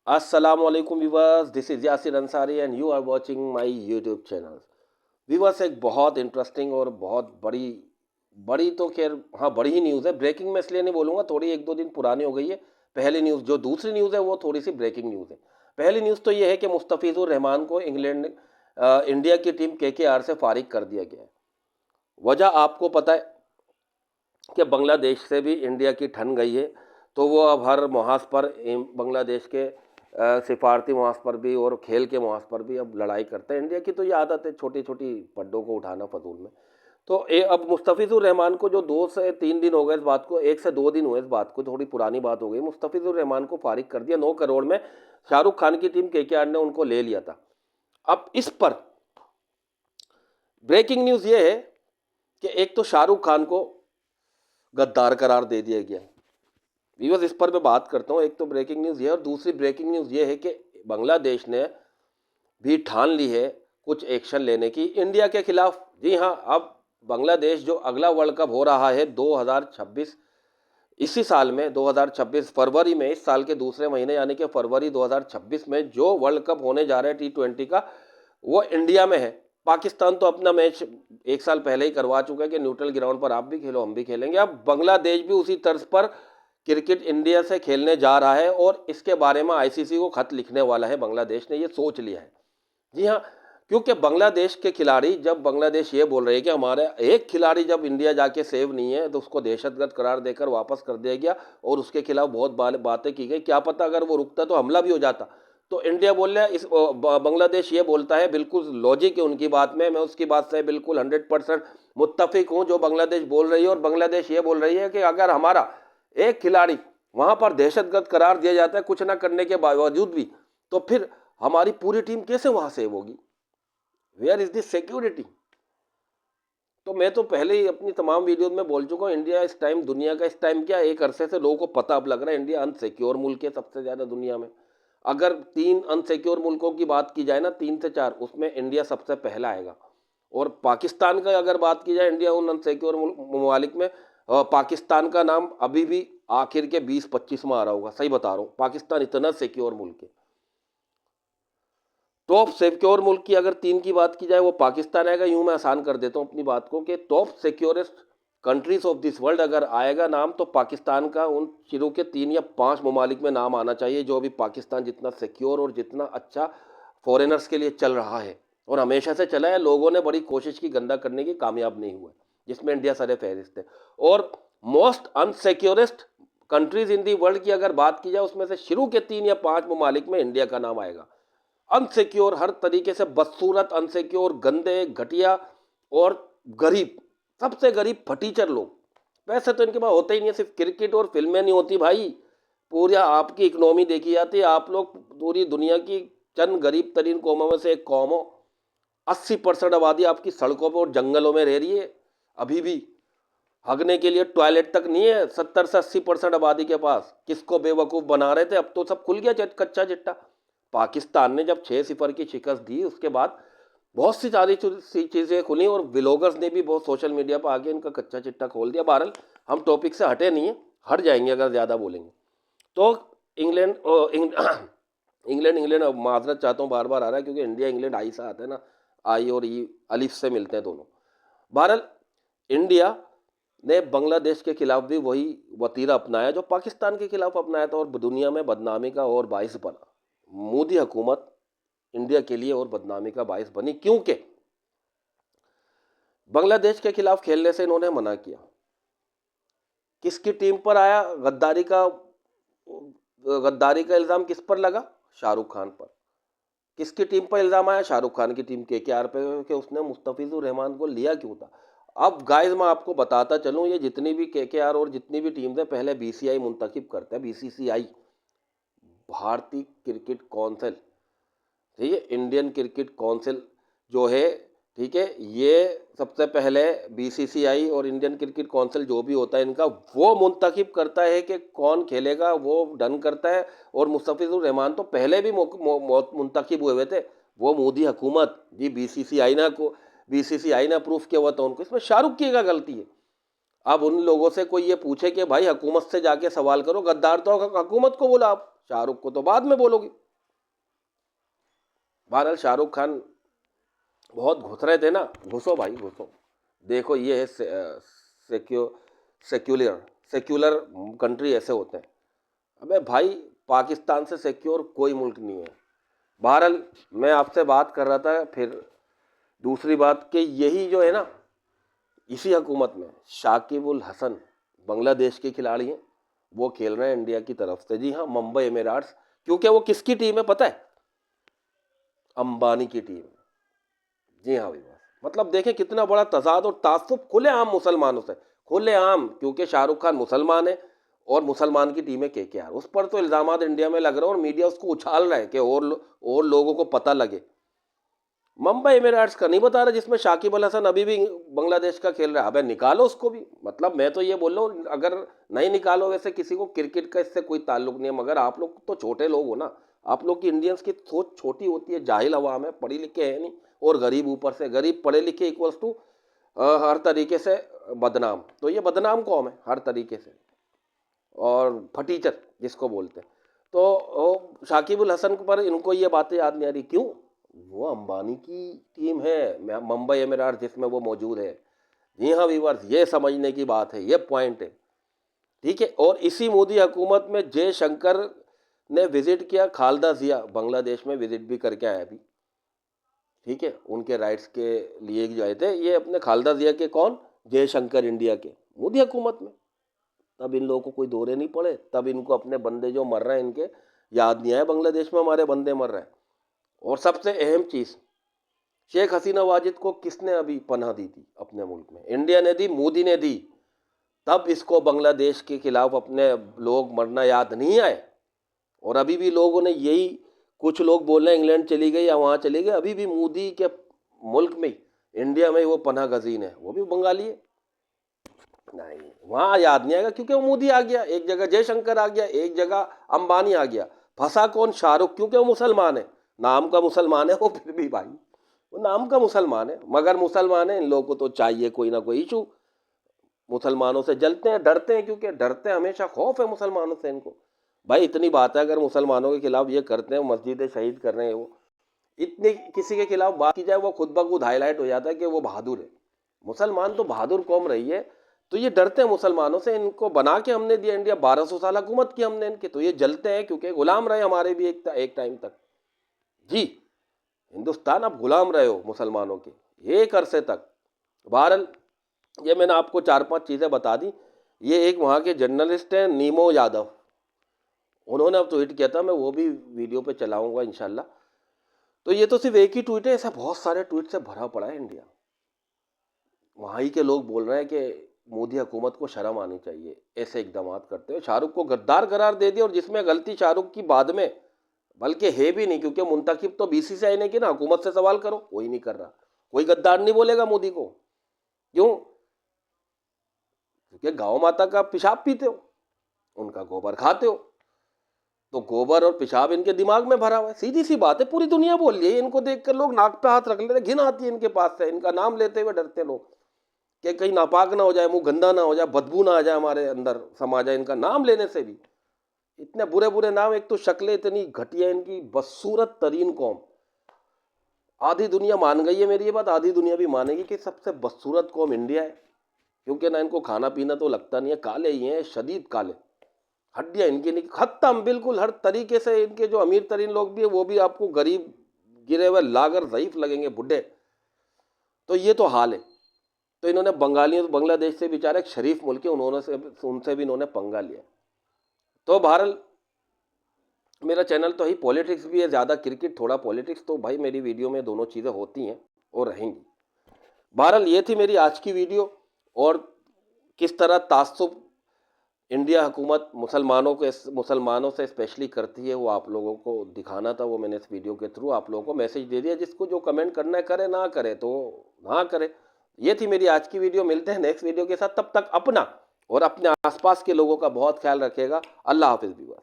Assalamualaikum viewers, this is Yasir Ansari and you are watching my YouTube channel. viewers एक बहुत interesting और बहुत बड़ी बड़ी तो खैर हाँ बड़ी ही न्यूज़ है। ब्रेकिंग में इसलिए नहीं बोलूँगा, थोड़ी एक दो दिन पुरानी हो गई है। पहली न्यूज़ जो दूसरी न्यूज़ है वो थोड़ी सी ब्रेकिंग न्यूज़ है। पहली न्यूज़ तो ये है कि मुस्तफिजुर रहमान को इंडिया की टीम केकेआर से फारिग कर दिया गया है। वजह आपको पता है कि बांग्लादेश से भी इंडिया की ठन गई है, तो वो अब हर मुहाज पर बांग्लादेश के सिफारती मुहाज पर भी और खेल के मुहाज पर भी अब लड़ाई करते हैं। इंडिया की तो ये आदत है छोटी छोटी पड्डों को उठाना फजूल में। तो अब मुस्तफिजुर रहमान को जो 2 से 3 दिन हो गए इस बात को, 1 से 2 दिन हुए इस बात को, थोड़ी पुरानी बात हो गई। मुस्तफिजुर रहमान को फारिग कर दिया 9 करोड़ में। शाहरुख खान की टीम केकेआर ने उनको ले लिया था। अब इस पर ब्रेकिंग न्यूज़ ये है कि एक तो शाहरुख खान को गद्दार करार दे दिया गया है। व्यूअर्स इस पर मैं बात करता हूँ। एक तो ब्रेकिंग न्यूज़ ये है और दूसरी ब्रेकिंग न्यूज़ ये है कि बांग्लादेश ने भी ठान ली है कुछ एक्शन लेने की इंडिया के खिलाफ। जी हाँ, अब बांग्लादेश जो अगला वर्ल्ड कप हो रहा है 2026, इसी साल में 2026 फरवरी में, इस साल के दूसरे महीने यानी कि फरवरी 2026 में जो वर्ल्ड कप होने जा रहा है T20 का, वो इंडिया में है। पाकिस्तान तो अपना मैच 1 साल पहले ही करवा चुका है कि न्यूट्रल ग्राउंड पर आप भी खेलो हम भी खेलेंगे। अब बांग्लादेश भी उसी तर्ज पर क्रिकेट इंडिया से खेलने जा रहा है और इसके बारे में आईसीसी को खत लिखने वाला है। बांग्लादेश ने ये सोच लिया है। जी हाँ, क्योंकि बांग्लादेश के खिलाड़ी, जब बांग्लादेश ये बोल रहे हैं कि हमारे एक खिलाड़ी जब इंडिया जाके सेव नहीं है तो उसको दहशतगर्द करार देकर वापस कर दिया गया और उसके खिलाफ बहुत बातें की गई, क्या पता अगर वो रुकता तो हमला भी हो जाता। तो इंडिया बोल रहा है, बांग्लादेश ये बोलता है, बिल्कुल लॉजिक है उनकी बात में, मैं उसकी बात से बिल्कुल 100% मुत्तफिक हूँ जो बांग्लादेश बोल रही है। और बांग्लादेश ये बोल रही है कि अगर हमारा एक खिलाड़ी वहां पर दहशतगर्द करार दिया जाता है कुछ ना करने के बावजूद भी, तो फिर हमारी पूरी टीम कैसे वहां सेव होगी? Where is this security? तो मैं तो पहले ही अपनी तमाम वीडियोज में बोल चुका हूँ, इंडिया इस टाइम, दुनिया का इस टाइम क्या, एक अरसे से लोगों को पता अब लग रहा है इंडिया अनसिक्योर मुल्क है सबसे ज़्यादा दुनिया में। अगर 3 अनसिक्योर मुल्कों की बात की जाए ना, 3 से 4, उसमें इंडिया सबसे पहला आएगा। और पाकिस्तान का अगर बात की जाए इंडिया उन अनसिक्योर ममालिक में, पाकिस्तान का नाम अभी भी आखिर के 20-25 में आ रहा होगा। सही बता रहा हूँ, पाकिस्तान इतना सिक्योर मुल्क है। टॉप सिक्योर मुल्क की अगर 3 की बात की जाए वो पाकिस्तान आएगा। यूं मैं आसान कर देता हूं अपनी बात को कि top securest countries of this world अगर आएगा नाम, तो पाकिस्तान का उन शुरू के 3 या 5 ममालिक में नाम आना चाहिए जो अभी पाकिस्तान जितना सिक्योर और जितना अच्छा फॉरेनर्स के लिए चल रहा है और हमेशा से चला है। लोगों ने बड़ी कोशिश की गंदा करने की, कामयाब नहीं हुआ, जिसमें इंडिया सरे फहरिस्त है। और most unsecurest countries in the world की अगर बात की जाए उसमें से शुरू के 3 या 5 ममालिक में इंडिया का नाम आएगा। अनसिक्योर, हर तरीके से बदसूरत, अनसिक्योर, गंदे, घटिया और गरीब, सबसे गरीब फटीचर लोग। पैसे तो इनके पास होते ही नहीं है, सिर्फ क्रिकेट और फिल्में नहीं होती भाई, पूरी आपकी इकोनॉमी देखी जाती है। आप लोग पूरी दुनिया की चंद गरीब तरीन कौमों में से एक कौम हो। 80% आबादी आपकी सड़कों पर और जंगलों में रह रही है। अभी भी हगने के लिए टॉयलेट तक नहीं है 70 से 80% आबादी के पास। किसको बेवकूफ़ बना रहे थे, अब तो सब खुल गया कच्चा चिट्टा। पाकिस्तान ने जब 6-0 की शिकस्त दी उसके बाद बहुत सी सारी चीज़ें खुली और व्लॉगर्स ने भी बहुत सोशल मीडिया पर आके इनका कच्चा चिट्टा खोल दिया। बहरहाल हम टॉपिक से हटे नहीं है, हट जाएंगे अगर ज़्यादा बोलेंगे तो। इंग्लैंड इंग्लैंड माजरत चाहता हूँ, बार बार आ रहा है क्योंकि इंडिया इंग्लैंड आई सा आता है ना, आई और ई अलिफ से मिलते हैं दोनों। बहरहाल इंडिया ने बांग्लादेश के खिलाफ भी वही वतीरा अपनाया जो पाकिस्तान के खिलाफ अपनाया था और दुनिया में बदनामी का और बाइस बना। मोदी हुकूमत इंडिया के लिए और बदनामी का बाइस बनी क्योंकि बांग्लादेश के खिलाफ खेलने से इन्होंने मना किया। किसकी टीम पर आया गद्दारी का इल्ज़ाम? किस पर लगा? शाहरुख खान पर। किसकी टीम पर इल्ज़ाम आया? शाहरुख खान की टीम केकेआर पे कि उसने मुस्तफिजुर रहमान को लिया क्यों था। अब गाइस मैं आपको बताता चलूँ, ये जितनी भी केकेआर और जितनी भी टीम्स है पहले बीसीआई मुंतखब करता है, बीसीसीआई, भारतीय क्रिकेट काउंसिल, ठीक है, इंडियन क्रिकेट काउंसिल जो है, ठीक है, ये सबसे पहले बीसीसीआई और इंडियन क्रिकेट काउंसिल जो भी होता है इनका, वो मुंतखब करता है कि कौन खेलेगा, वो डन करता है। और मुस्तफिजुर रहमान तो पहले भी मुंतखब हुए हुए थे, वो मोदी हुकूमत जी बीसीसीआई ने अप्रूव किया हुआ था उनको। इसमें शाहरुख की क्या गलती है? अब उन लोगों से कोई ये पूछे कि भाई हुकूमत से जाके सवाल करो, गद्दार तो हुकूमत को बोला आप, शाहरुख को तो बाद में बोलोगे। बहरहाल शाहरुख खान बहुत घुस रहे थे ना, घुसो भाई घुसो। देखो ये है सेक्युलर कंट्री ऐसे होते हैं। अबे भाई पाकिस्तान से सिक्योर कोई मुल्क नहीं है। बहरहाल मैं आपसे बात कर रहा था फिर दूसरी बात कि यही जो है ना, इसी हुकूमत में शाकिब उल हसन बांग्लादेश के खिलाड़ी हैं, वो खेल रहे हैं इंडिया की तरफ से। जी हाँ, मुंबई एमिरेट्स। क्योंकि वो किसकी टीम है पता है? अंबानी की टीम है। जी हाँ भाई, मतलब देखें कितना बड़ा तजाद और तासुब खुलेआम मुसलमानों से, खुलेआम। क्योंकि शाहरुख खान मुसलमान है और मुसलमान की टीम है केकेआर। उस पर तो इल्जामात इंडिया में लग रहे हैं और मीडिया उसको उछाल रहा है कि और लोगों को पता लगे। मुंबई एमिरेट्स का नहीं बता रहा, जिसमें शाकिब अल हसन अभी भी बांग्लादेश का खेल रहा है। अबे निकालो उसको भी। मतलब मैं तो ये बोल रहा हूँ, अगर नहीं निकालो वैसे किसी को क्रिकेट का इससे कोई ताल्लुक नहीं है, मगर आप लोग तो छोटे लोग हो ना। आप लोग की इंडियंस की सोच छोटी होती है, जाहिल अवाम है, पढ़ी लिखे है नहीं, और गरीब ऊपर से गरीब। पढ़े लिखे इक्वल्स टू हर तरीके से बदनाम। तो ये बदनाम कौम है हर तरीके से, और फटीचर जिसको बोलते हैं। तो शाकिब उल हसन पर इनको ये बातें याद नहीं आ रही। क्यों? वो अंबानी की टीम है मुंबई एमिरेट्स, जिसमें वो मौजूद है। जी हाँ व्यूअर्स, ये समझने की बात है, ये पॉइंट है, ठीक है। और इसी मोदी हुकूमत में जयशंकर ने विजिट किया, खालदा जिया बांग्लादेश में विजिट भी करके आया अभी, ठीक है। उनके राइट्स के लिए जो आए थे ये अपने खालदा जिया के, कौन? जयशंकर, इंडिया के मोदी हुकूमत में। तब इन लोगों को कोई दौरे नहीं पड़े, तब इनको अपने बंदे जो मर रहे हैं इनके याद नहीं आया बांग्लादेश में हमारे बंदे मर रहे हैं। और सबसे अहम चीज़, शेख हसीना वाजिद को किसने अभी पनाह दी थी अपने मुल्क में? इंडिया ने दी, मोदी ने दी। तब इसको बांग्लादेश के खिलाफ अपने लोग मरना याद नहीं आए। और अभी भी लोगों ने यही, कुछ लोग बोल रहे हैं इंग्लैंड चली गई या वहाँ चली गई, अभी भी मोदी के मुल्क में, इंडिया में वो पनाह गजीन है, वो भी बंगाली है। नहीं, वहाँ याद नहीं आएगा क्योंकि वो मोदी आ गया एक जगह, जयशंकर आ गया एक जगह, अंबानी आ गया। फंसा कौन? शाहरुख, क्योंकि वो मुसलमान है, नाम का मुसलमान है वो। फिर भी भाई वो नाम का मुसलमान है, मगर मुसलमान है। इन लोगों को तो चाहिए कोई ना कोई इशू। मुसलमानों से जलते हैं, डरते हैं, क्योंकि डरते हैं, हमेशा खौफ है मुसलमानों से इनको। भाई इतनी बात है, अगर मुसलमानों के खिलाफ ये करते हैं, मस्जिदें शहीद कर रहे हैं, वो इतने किसी के खिलाफ बात की जाए वो खुद ब खुद हाईलाइट हो जाता है कि वो बहादुर है। मुसलमान तो बहादुर कौम रही है, तो ये डरते हैं मुसलमानों से। इनको बना के हमने दिया इंडिया, 1200 साल हुकूमत की हमने इनके, तो ये जलते हैं क्योंकि गुलाम रहे हमारे भी एक टाइम तक। जी, हिंदुस्तान अब गुलाम रहे हो मुसलमानों के एक अरसे तक। बहरहाल ये मैंने आपको 4-5 चीज़ें बता दी। ये एक वहाँ के जर्नलिस्ट हैं नीमो यादव, उन्होंने अब ट्वीट किया था, मैं वो भी वीडियो पे चलाऊंगा इंशाल्लाह। तो ये तो सिर्फ एक ही ट्वीट है, ऐसा बहुत सारे ट्वीट से भरा पड़ा है इंडिया। वहाँ ही के लोग बोल रहे हैं कि मोदी हुकूमत को शर्म आनी चाहिए ऐसे इकदाम करते हुए। शाहरुख को गद्दार करार दे दिया, और जिसमें गलती शाहरुख की बाद में, बल्कि है भी नहीं, क्योंकि मुंतखब तो बीसीसीआई ने की ना। हुकूमत से सवाल करो, कोई नहीं कर रहा। कोई गद्दार नहीं बोलेगा मोदी को। क्यों? क्योंकि गौ माता का पेशाब पीते हो, उनका गोबर खाते हो, तो गोबर और पेशाब इनके दिमाग में भरा हुआ है। सीधी सी बात है, पूरी दुनिया बोल रही है। इनको देखकर लोग नाक पे हाथ रख लेते, घिन आती है इनके पास से, इनका नाम लेते हुए डरते लोग कि कहीं नापाक ना हो जाए, मुंह गंदा ना हो जाए, बदबू ना आ जाए हमारे अंदर, समा जाए इनका नाम लेने से भी। इतने बुरे बुरे नाम, एक तो शक्लें इतनी घटिया इनकी, बदसूरत तरीन कौम। आधी दुनिया मान गई है मेरी ये बात, आधी दुनिया भी मानेगी कि सबसे बदसूरत कौम इंडिया है। क्योंकि ना इनको खाना पीना तो लगता नहीं है, काले ही हैं, शदीद काले, हड्डियां इनकी नहीं, खत्म बिल्कुल हर तरीके से। इनके जो अमीर तरीन लोग भी है वो भी आपको गरीब, गिरे हुए, लागर, ज़ईफ लगेंगे, बुढ़े। तो ये तो हाल है। तो इन्होंने बंगालियों, बांग्लादेश से बेचारे एक शरीफ मुल्क है, उनसे भी इन्होंने पंगा लिया। तो बहरहाल मेरा चैनल तो ही पॉलिटिक्स भी है, ज़्यादा क्रिकेट थोड़ा पॉलिटिक्स, तो भाई मेरी वीडियो में दोनों चीज़ें होती हैं और रहेंगी। बहरहाल ये थी मेरी आज की वीडियो, और किस तरह तासुब इंडिया हुकूमत मुसलमानों से स्पेशली करती है, वो आप लोगों को दिखाना था। वो मैंने इस वीडियो के थ्रू आप लोगों को मैसेज दे दिया। जिसको जो कमेंट करना है करे, ना करे तो ना करे। ये थी मेरी आज की वीडियो। मिलते हैं नेक्स्ट वीडियो के साथ, तब तक अपना और अपने आसपास के लोगों का बहुत ख्याल रखिएगा। अल्लाह हाफिज़ व्यूअर्स।